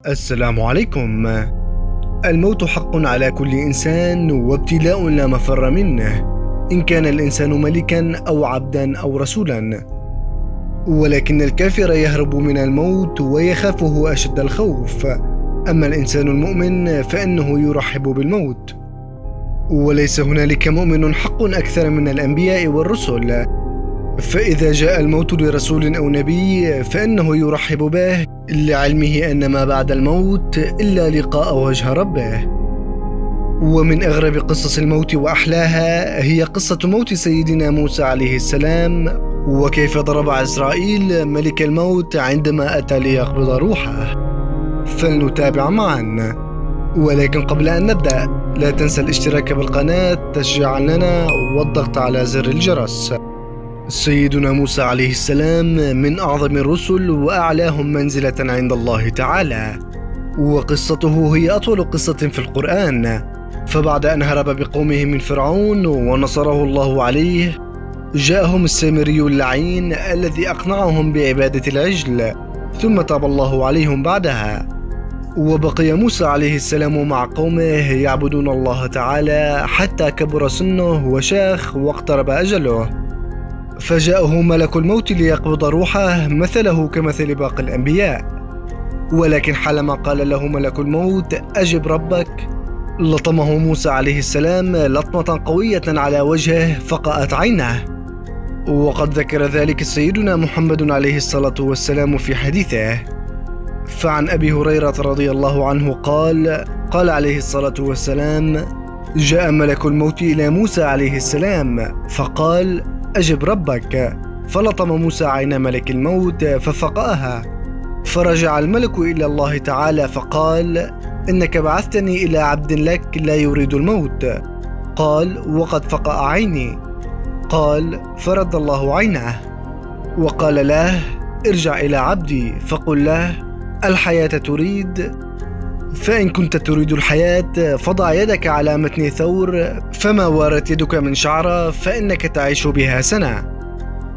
السلام عليكم. الموت حق على كل إنسان وابتلاء لا مفر منه، إن كان الإنسان ملكا أو عبدا أو رسولا، ولكن الكافر يهرب من الموت ويخافه أشد الخوف، أما الإنسان المؤمن فإنه يرحب بالموت. وليس هنالك مؤمن حق أكثر من الأنبياء والرسل، فإذا جاء الموت لرسول أو نبي فإنه يرحب به لعلمه أن ما بعد الموت إلا لقاء وجه ربه. ومن أغرب قصص الموت وأحلاها هي قصة موت سيدنا موسى عليه السلام، وكيف ضرب عزرائيل ملك الموت عندما أتى ليقبض روحه. فلنتابع معا، ولكن قبل أن نبدأ لا تنسى الاشتراك بالقناة تشجيعا لنا والضغط على زر الجرس. سيدنا موسى عليه السلام من أعظم الرسل وأعلاهم منزلة عند الله تعالى، وقصته هي أطول قصة في القرآن. فبعد أن هرب بقومه من فرعون ونصره الله عليه، جاءهم السامري اللعين الذي أقنعهم بعبادة العجل، ثم تاب الله عليهم بعدها. وبقي موسى عليه السلام مع قومه يعبدون الله تعالى حتى كبر سنه وشاخ واقترب أجله، فجاءه ملك الموت ليقبض روحه مثله كمثل باقي الأنبياء. ولكن حالما قال له ملك الموت أجب ربك، لطمه موسى عليه السلام لطمة قوية على وجهه فقأت عينه. وقد ذكر ذلك سيدنا محمد عليه الصلاة والسلام في حديثه. فعن أبي هريرة رضي الله عنه قال عليه الصلاة والسلام: جاء ملك الموت إلى موسى عليه السلام فقال: أجب ربك، فلطم موسى عين ملك الموت ففقأها. فرجع الملك إلى الله تعالى فقال: إنك بعثتني إلى عبد لك لا يريد الموت. قال: وقد فقأ عيني. قال: فرد الله عينه وقال له: ارجع إلى عبدي فقل له: الحياة تريد؟ فإن كنت تريد الحياة فضع يدك على متن ثور، فما وارت يدك من شعرة فإنك تعيش بها سنة.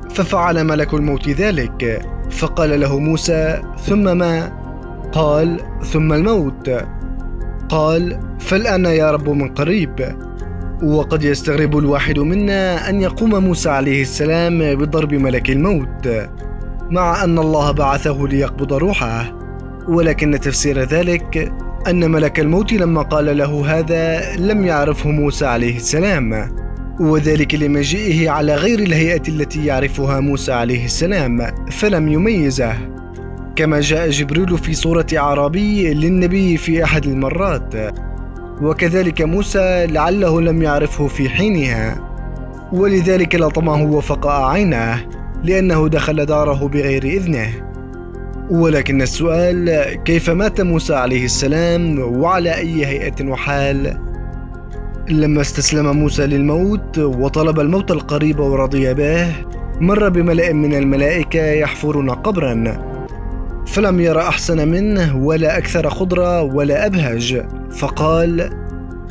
ففعل ملك الموت ذلك. فقال له موسى: ثم ما؟ قال: ثم الموت. قال: فالآن يا رب من قريب. وقد يستغرب الواحد منا أن يقوم موسى عليه السلام بضرب ملك الموت مع أن الله بعثه ليقبض روحه، ولكن تفسير ذلك أن ملك الموت لما قال له هذا لم يعرفه موسى عليه السلام، وذلك لمجيئه على غير الهيئة التي يعرفها موسى عليه السلام فلم يميزه، كما جاء جبريل في صورة أعرابي للنبي في أحد المرات، وكذلك موسى لعله لم يعرفه في حينها، ولذلك لطمه وفقأ عينه لأنه دخل داره بغير إذنه. ولكن السؤال: كيف مات موسى عليه السلام وعلى أي هيئة وحال؟ لما استسلم موسى للموت وطلب الموت القريب ورضي به، مر بملأ من الملائكة يحفرون قبرا، فلم ير أحسن منه ولا أكثر خضرة ولا أبهج، فقال: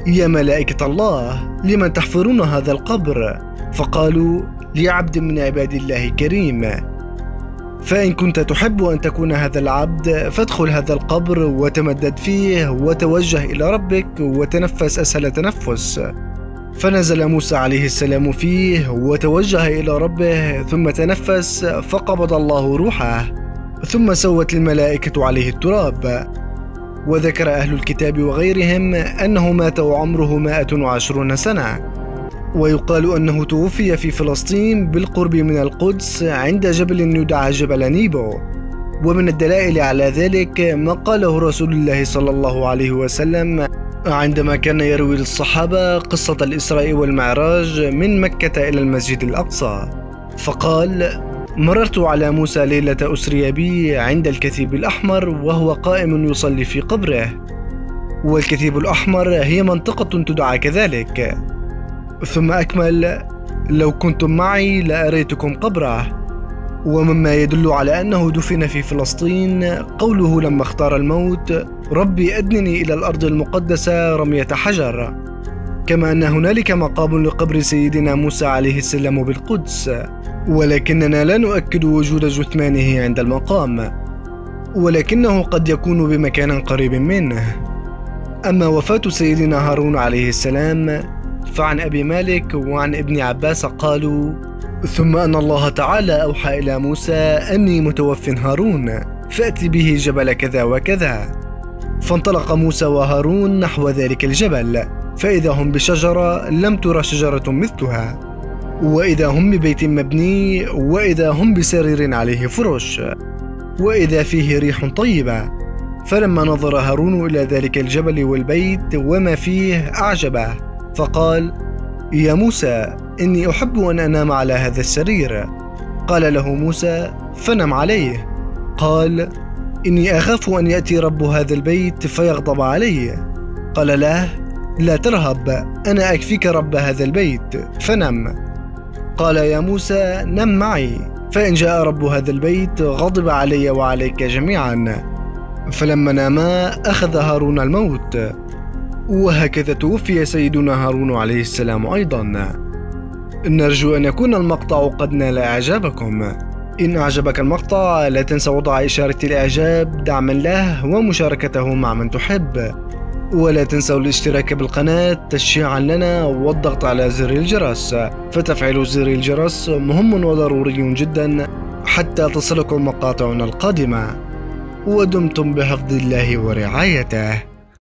يا ملائكة الله، لمن تحفرون هذا القبر؟ فقالوا: لعبد من عباد الله كريم. فإن كنت تحب أن تكون هذا العبد فادخل هذا القبر وتمدد فيه وتوجه إلى ربك وتنفس أسهل تنفس. فنزل موسى عليه السلام فيه وتوجه إلى ربه ثم تنفس فقبض الله روحه، ثم سوت الملائكة عليه التراب. وذكر أهل الكتاب وغيرهم أنه مات وعمره 120 سنة، ويقال أنه توفي في فلسطين بالقرب من القدس عند جبل يدعى جبل نيبو. ومن الدلائل على ذلك ما قاله رسول الله صلى الله عليه وسلم عندما كان يروي للصحابة قصة الإسراء والمعراج من مكة إلى المسجد الأقصى، فقال: مررت على موسى ليلة أسري بي عند الكثيب الأحمر وهو قائم يصلي في قبره، والكثيب الأحمر هي منطقة تدعى كذلك. ثم أكمل: لو كنتم معي لأريتكم قبره. ومما يدل على أنه دفن في فلسطين قوله لما اختار الموت: ربي أدنني إلى الأرض المقدسة رمية حجر، كما أن هنالك مقام لقبر سيدنا موسى عليه السلام بالقدس، ولكننا لا نؤكد وجود جثمانه عند المقام. ولكنه قد يكون بمكان قريب منه. أما وفاة سيدنا هارون عليه السلام فعن أبي مالك وعن ابن عباس قالوا: ثم أن الله تعالى أوحى إلى موسى أني متوف هارون فأت به جبل كذا وكذا. فانطلق موسى وهارون نحو ذلك الجبل، فإذا هم بشجرة لم ترى شجرة مثلها، وإذا هم ببيت مبني، وإذا هم بسرير عليه فرش، وإذا فيه ريح طيبة. فلما نظر هارون إلى ذلك الجبل والبيت وما فيه أعجبه، فقال: يا موسى إني أحب أن أنام على هذا السرير. قال له موسى: فنم عليه. قال: إني أخاف أن يأتي رب هذا البيت فيغضب علي. قال له: لا ترهب، أنا أكفيك رب هذا البيت، فنم. قال: يا موسى نم معي، فإن جاء رب هذا البيت غضب علي وعليك جميعا. فلما ناما أخذ هارون الموت. وهكذا توفي سيدنا هارون عليه السلام أيضا. نرجو أن يكون المقطع قد نال إعجابكم. إن أعجبك المقطع لا تنسى وضع إشارة الإعجاب دعما له ومشاركته مع من تحب، ولا تنسوا الاشتراك بالقناة تشجيعا لنا والضغط على زر الجرس، فتفعيل زر الجرس مهم وضروري جدا حتى تصلكم مقاطعنا القادمة. ودمتم بحفظ الله ورعايته.